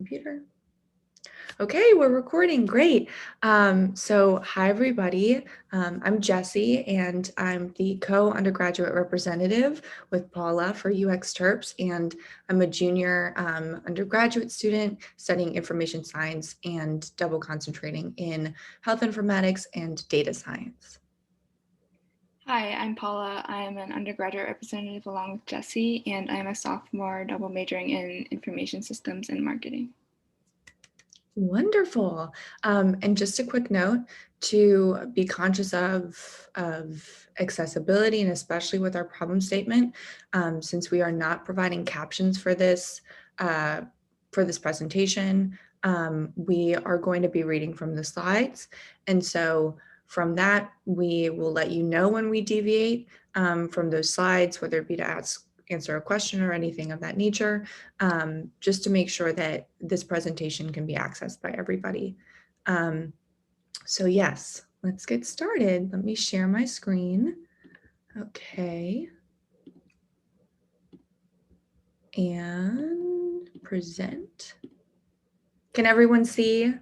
Computer. Okay, we're recording. Great. So hi, everybody. I'm Jessie, and I'm the co-undergraduate representative with Paula for UXTerps, and I'm a junior undergraduate student studying information science and double concentrating in health informatics and data science. Hi, I'm Paula. I am an undergraduate representative along with Jessie, and I am a sophomore double majoring in information systems and marketing. Wonderful. And just a quick note to be conscious of accessibility, and especially with our problem statement, since we are not providing captions for this presentation, we are going to be reading from the slides. And so from that, we will let you know when we deviate from those slides, whether it be to answer a question or anything of that nature, just to make sure that this presentation can be accessed by everybody. So yes, let's get started. Let me share my screen. Okay. And present. Can everyone see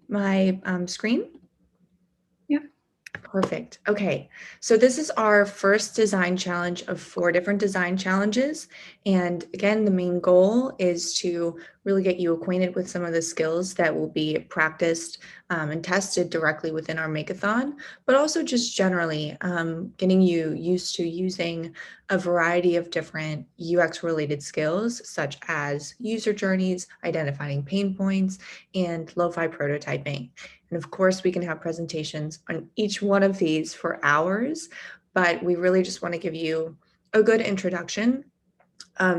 my screen? Yeah. Perfect. Okay, so this is our first design challenge of 4 different design challenges. And again, the main goal is to really get you acquainted with some of the skills that will be practiced and tested directly within our Makeathon, but also just generally getting you used to using a variety of different UX related skills, such as user journeys, identifying pain points, and lo-fi prototyping. And of course, we can have presentations on each one of these for hours, but we really just want to give you a good introduction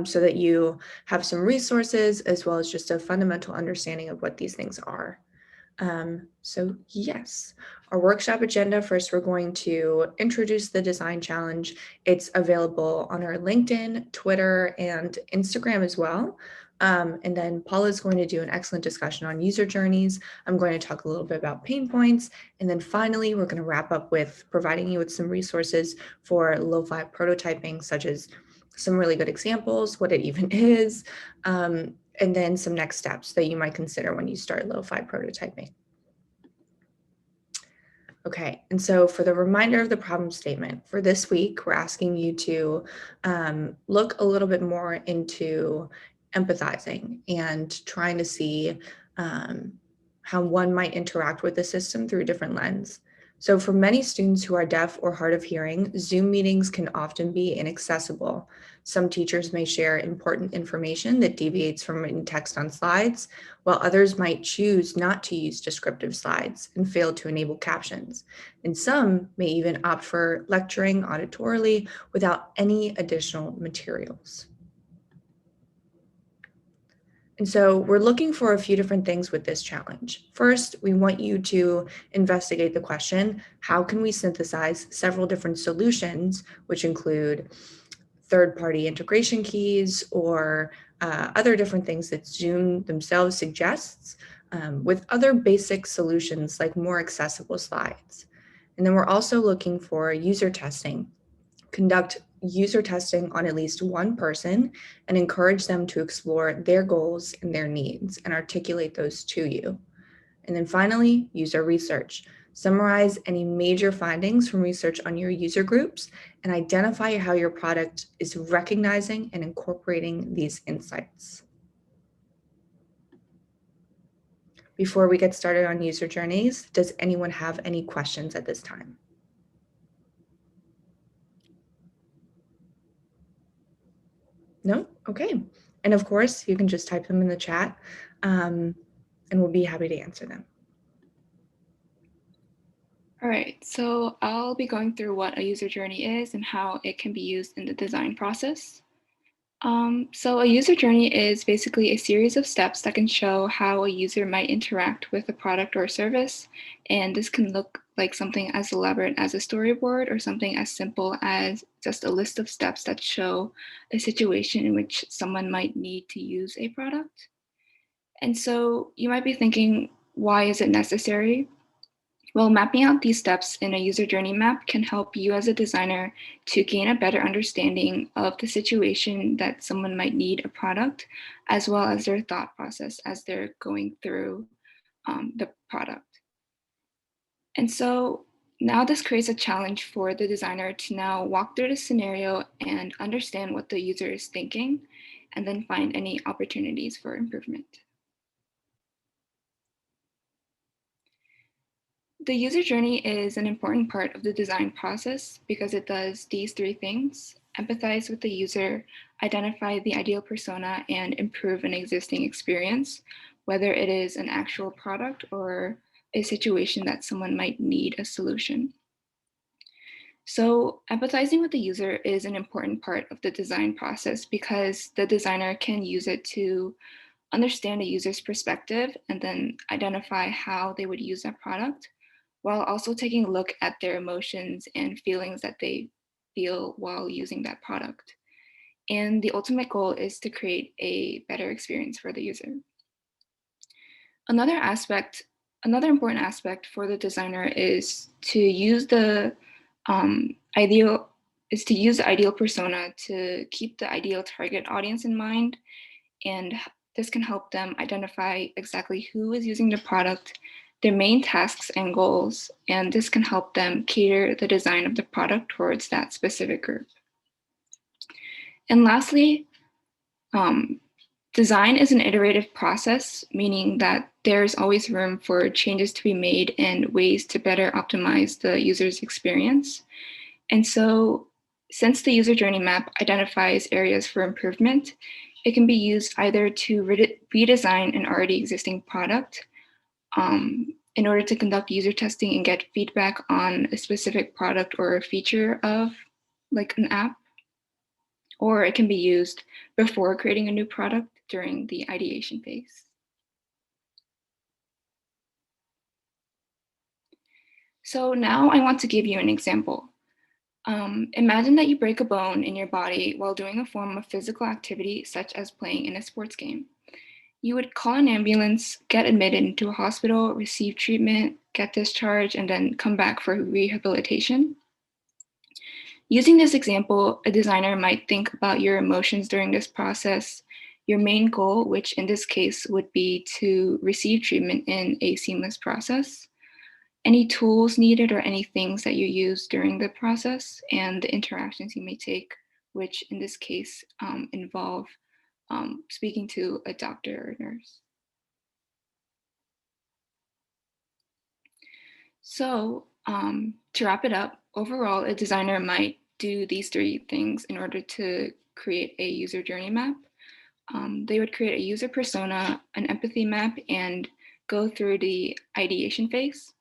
so that you have some resources as well as just a fundamental understanding of what these things are. So yes, our workshop agenda, first we're going to introduce the design challenge. It's available on our LinkedIn, Twitter, and Instagram as well. And then Paula is going to do an excellent discussion on user journeys. I'm going to talk a little bit about pain points. And then finally, we're going to wrap up with providing you with some resources for lo-fi prototyping, such as some really good examples, what it even is, and then some next steps that you might consider when you start lo-fi prototyping. Okay, and so for the reminder of the problem statement for this week, we're asking you to look a little bit more into empathizing and trying to see how one might interact with the system through a different lens. So for many students who are deaf or hard of hearing, Zoom meetings can often be inaccessible. Some teachers may share important information that deviates from written text on slides, while others might choose not to use descriptive slides and fail to enable captions. And some may even opt for lecturing auditorily without any additional materials. And so we're looking for a few different things with this challenge. First, we want you to investigate the question, how can we synthesize several different solutions, which include third-party integration keys or other different things that Zoom themselves suggests with other basic solutions like more accessible slides. And then we're also looking for user testing. Conduct user testing on at least one person and encourage them to explore their goals and their needs and articulate those to you. And then finally, user research. Summarize any major findings from research on your user groups and identify how your product is recognizing and incorporating these insights. Before we get started on user journeys, does anyone have any questions at this time? No? Okay. And of course, you can just type them in the chat and we'll be happy to answer them. All right, so I'll be going through what a user journey is and how it can be used in the design process. So a user journey is basically a series of steps that can show how a user might interact with a product or a service. And this can look like something as elaborate as a storyboard or something as simple as just a list of steps that show a situation in which someone might need to use a product. And so you might be thinking, why is it necessary? Well, mapping out these steps in a user journey map can help you as a designer to gain a better understanding of the situation that someone might need a product, as well as their thought process as they're going through the product. And so now this creates a challenge for the designer to now walk through the scenario and understand what the user is thinking, and then find any opportunities for improvement. The user journey is an important part of the design process because it does these three things: empathize with the user, identify the ideal persona, and improve an existing experience, whether it is an actual product or a situation that someone might need a solution. So empathizing with the user is an important part of the design process because the designer can use it to understand a user's perspective and then identify how they would use that product, while also taking a look at their emotions and feelings that they feel while using that product. And the ultimate goal is to create a better experience for the user. Another aspect, another important aspect for the designer is to use the ideal persona to keep the ideal target audience in mind, and this can help them identify exactly who is using the product, their main tasks and goals, and this can help them cater the design of the product towards that specific group. And lastly, design is an iterative process, meaning that there's always room for changes to be made and ways to better optimize the user's experience. And so, since the user journey map identifies areas for improvement, it can be used either to redesign an already existing product in order to conduct user testing and get feedback on a specific product or a feature of like an app, or it can be used before creating a new product during the ideation phase. So now I want to give you an example. Imagine that you break a bone in your body while doing a form of physical activity, such as playing in a sports game. You would call an ambulance, get admitted into a hospital, receive treatment, get discharged, and then come back for rehabilitation. Using this example, a designer might think about your emotions during this process, your main goal, which in this case would be to receive treatment in a seamless process, any tools needed or any things that you use during the process, and the interactions you may take, which in this case involve speaking to a doctor or nurse. So to wrap it up, overall, a designer might do these three things in order to create a user journey map. They would create a user persona, an empathy map, and go through the ideation phase.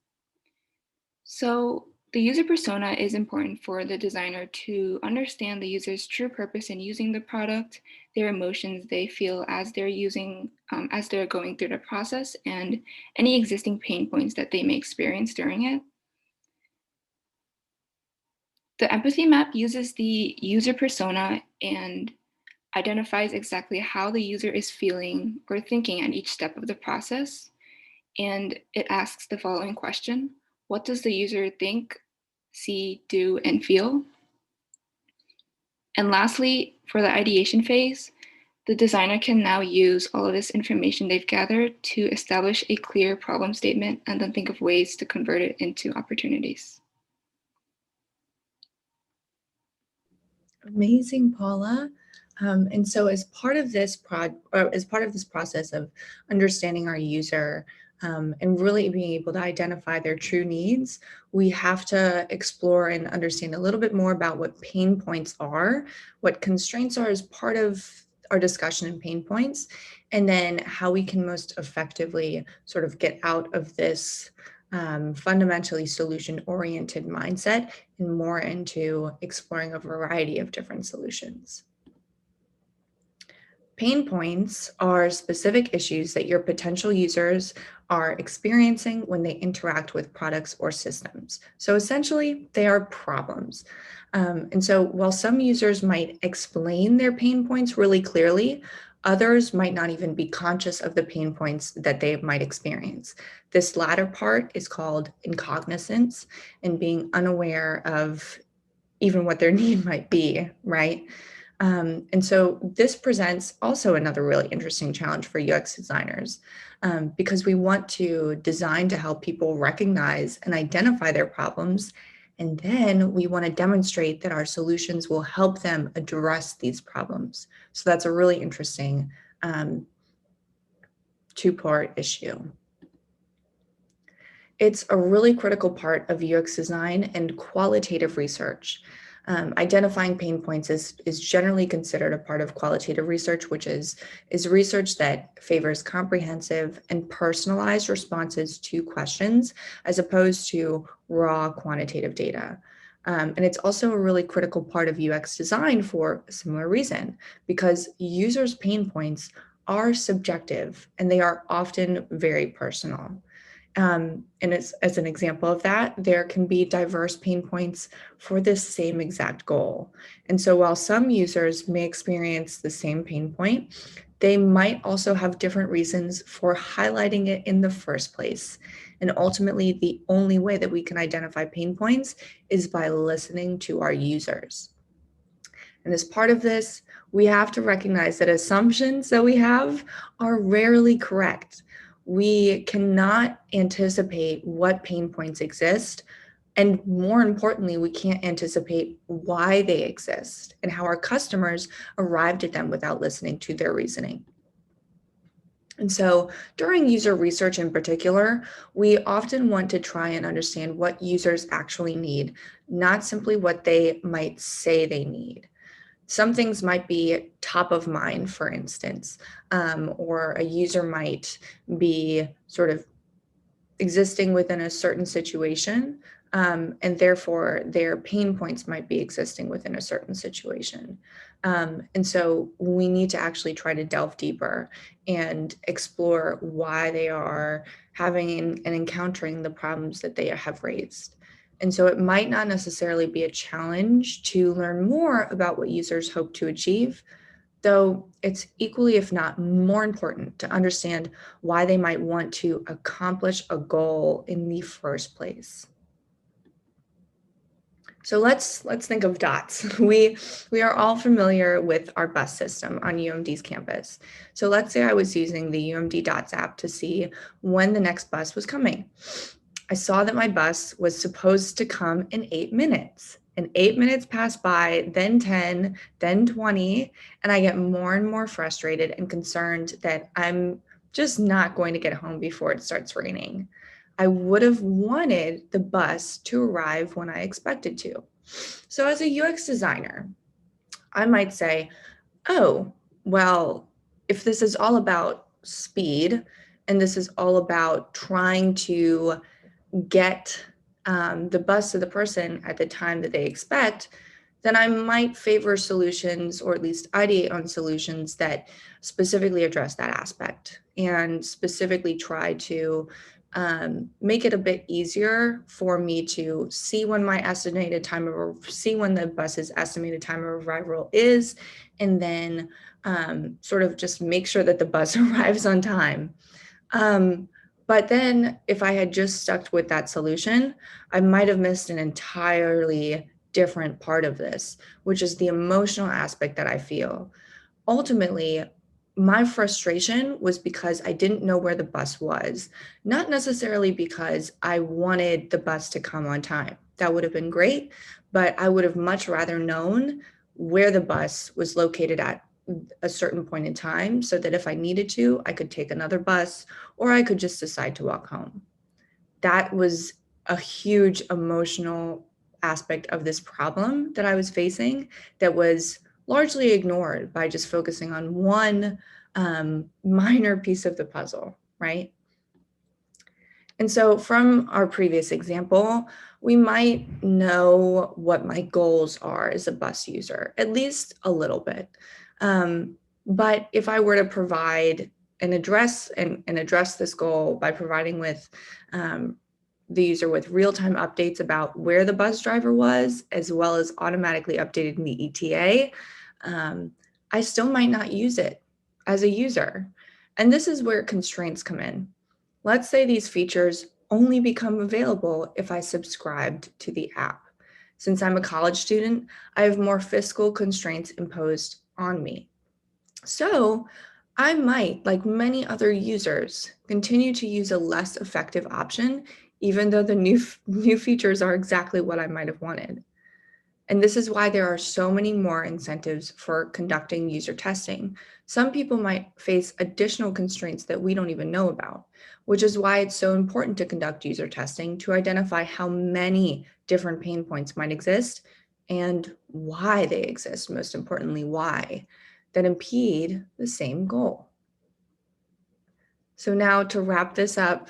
So the user persona is important for the designer to understand the user's true purpose in using the product, their emotions they feel as they're as they're going through the process, and any existing pain points that they may experience during it. The empathy map uses the user persona and identifies exactly how the user is feeling or thinking at each step of the process. And it asks the following question: what does the user think, see, do, and feel? And lastly, for the ideation phase, the designer can now use all of this information they've gathered to establish a clear problem statement and then think of ways to convert it into opportunities. Amazing, Paula. And so, as part of this process of understanding our user and really being able to identify their true needs, we have to explore and understand a little bit more about what pain points are, what constraints are as part of our discussion and pain points, and then how we can most effectively sort of get out of this fundamentally solution-oriented mindset and more into exploring a variety of different solutions. Pain points are specific issues that your potential users are experiencing when they interact with products or systems. So essentially, they are problems. And so while some users might explain their pain points really clearly, Others might not even be conscious of the pain points that they might experience. This latter part is called incognizance and being unaware of even what their need might be, right? And so this presents also another really interesting challenge for UX designers because we want to design to help people recognize and identify their problems. And then we want to demonstrate that our solutions will help them address these problems. So that's a really interesting two-part issue. It's a really critical part of UX design and qualitative research. Identifying pain points is generally considered a part of qualitative research, which is research that favors comprehensive and personalized responses to questions as opposed to raw quantitative data. And it's also a really critical part of UX design for a similar reason, because users' pain points are subjective and they are often very personal. And as an example of that, there can be diverse pain points for this same exact goal. And so while some users may experience the same pain point, they might also have different reasons for highlighting it in the first place. And ultimately, the only way that we can identify pain points is by listening to our users. And as part of this, we have to recognize that assumptions that we have are rarely correct. We cannot anticipate what pain points exist. And more importantly, we can't anticipate why they exist and how our customers arrived at them without listening to their reasoning. And so during user research in particular, we often want to try and understand what users actually need, not simply what they might say they need. Some things might be top of mind, for instance, or a user might be sort of existing within a certain situation, and therefore their pain points might be existing within a certain situation. And so we need to actually try to delve deeper and explore why they are having and encountering the problems that they have raised. And so it might not necessarily be a challenge to learn more about what users hope to achieve, though it's equally, if not more important, to understand why they might want to accomplish a goal in the first place. So let's think of dots. We are all familiar with our bus system on UMD's campus. So let's say I was using the UMD Dots app to see when the next bus was coming. I saw that my bus was supposed to come in 8 minutes. And 8 minutes pass by, then 10, then 20, and I get more and more frustrated and concerned that I'm just not going to get home before it starts raining. I would have wanted the bus to arrive when I expected to. So as a UX designer, I might say, oh, well, if this is all about speed and this is all about trying to get the bus to the person at the time that they expect, then I might favor solutions, or at least ideate on solutions that specifically address that aspect and specifically try to make it a bit easier for me to see when my estimated time of, see when the bus's estimated time of arrival is, and then sort of just make sure that the bus arrives on time. But then if I had just stuck with that solution, I might have missed an entirely different part of this, which is the emotional aspect that I feel. Ultimately, my frustration was because I didn't know where the bus was, not necessarily because I wanted the bus to come on time. That would have been great, but I would have much rather known where the bus was located at a certain point in time, so that if I needed to, I could take another bus, or I could just decide to walk home. That was a huge emotional aspect of this problem that I was facing that was largely ignored by just focusing on one minor piece of the puzzle, right? And so from our previous example, we might know what my goals are as a bus user, at least a little bit. But if I were to provide and address this goal by providing with the user with real-time updates about where the bus driver was, as well as automatically updating the ETA, I still might not use it. as a user. And this is where constraints come in. Let's say these features only become available if I subscribed to the app. Since I'm a college student, I have more fiscal constraints imposed on me. So I might, like many other users, continue to use a less effective option, even though the new features are exactly what I might have wanted. And this is why there are so many more incentives for conducting user testing. Some people might face additional constraints that we don't even know about, which is why it's so important to conduct user testing to identify how many different pain points might exist and why they exist, most importantly, why, that impede the same goal. So now to wrap this up,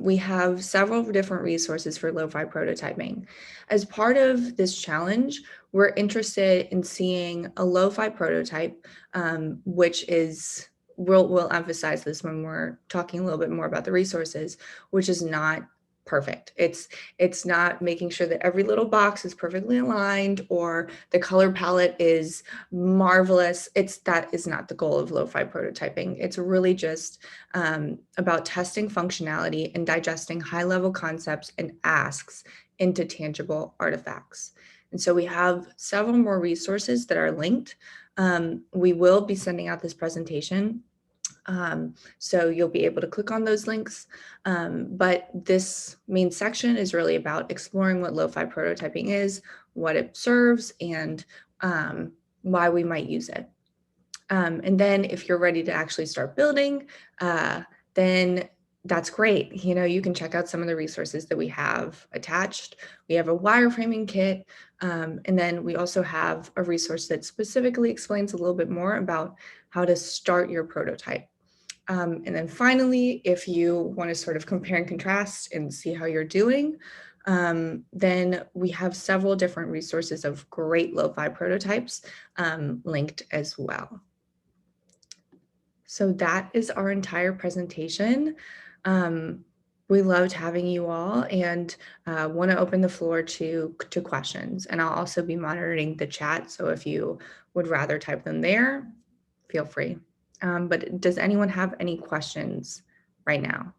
we have several different resources for lo-fi prototyping. As part of this challenge, we're interested in seeing a lo-fi prototype, which is, we'll emphasize this when we're talking a little bit more about the resources, which is not perfect. It's not making sure that every little box is perfectly aligned or the color palette is marvelous. That is not the goal of lo-fi prototyping. It's really just about testing functionality and digesting high-level concepts and asks into tangible artifacts. And so we have several more resources that are linked. We will be sending out this presentation, so you'll be able to click on those links. But this main section is really about exploring what lo-fi prototyping is, what it serves, and why we might use it. And then if you're ready to actually start building, then that's great. You can check out some of the resources that we have attached. We have a wireframing kit, and then we also have a resource that specifically explains a little bit more about how to start your prototype. And then finally, if you want to sort of compare and contrast and see how you're doing, then we have several different resources of great lo-fi prototypes linked as well. So that is our entire presentation. We loved having you all and want to open the floor to questions. And I'll also be monitoring the chat. So if you would rather type them there, feel free. But does anyone have any questions right now?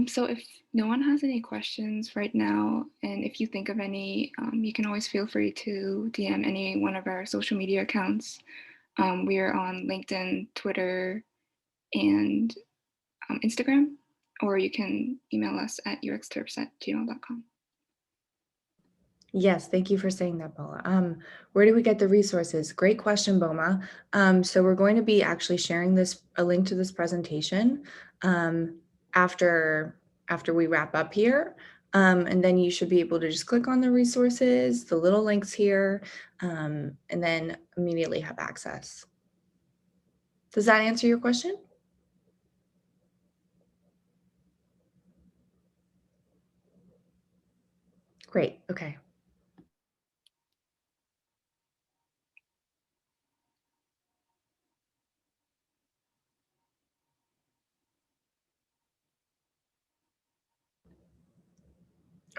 So if no one has any questions right now, and if you think of any, you can always feel free to DM any one of our social media accounts. We are on LinkedIn, Twitter, and Instagram, or you can email us at UXTerps@gmail.com. Yes, thank you for saying that, Paula. Where do we get the resources? Great question, Boma. So we're going to be actually sharing a link to this presentation after we wrap up here. And then you should be able to just click on the resources, the little links here, and then immediately have access. Does that answer your question? Great, okay.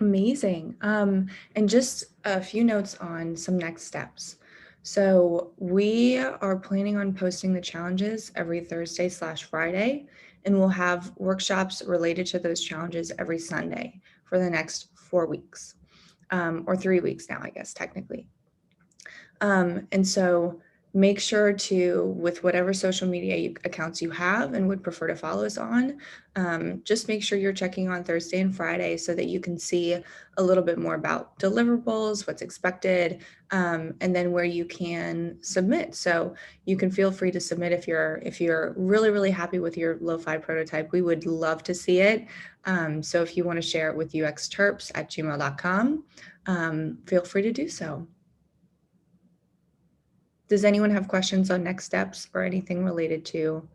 Amazing. And just a few notes on some next steps. So we are planning on posting the challenges every Thursday/Friday, and we'll have workshops related to those challenges every Sunday for the next 4 weeks, or 3 weeks now, I guess, technically. And so make sure to, with whatever social media accounts you have and would prefer to follow us on, just make sure you're checking on Thursday and Friday so that you can see a little bit more about deliverables, what's expected, and then where you can submit. So you can feel free to submit if you're really, really happy with your lo-fi prototype. We would love to see it. So if you want to share it with UXTerps@gmail.com, feel free to do so. Does anyone have questions on next steps or anything related to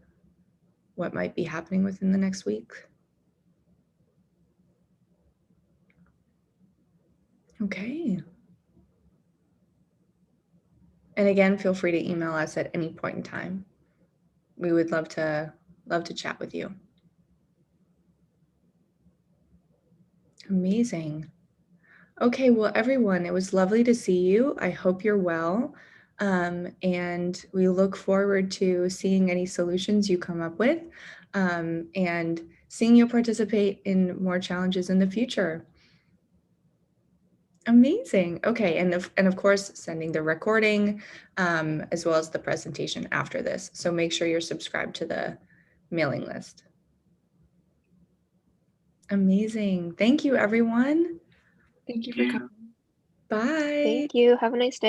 what might be happening within the next week? Okay. And again, feel free to email us at any point in time. We would love to chat with you. Amazing. Okay, well, everyone, it was lovely to see you. I hope you're well. And we look forward to seeing any solutions you come up with and seeing you participate in more challenges in the future. Amazing. Okay, and of course, sending the recording as well as the presentation after this. So make sure you're subscribed to the mailing list. Amazing. Thank you, everyone. Thank you for coming. Bye. Thank you. Have a nice day.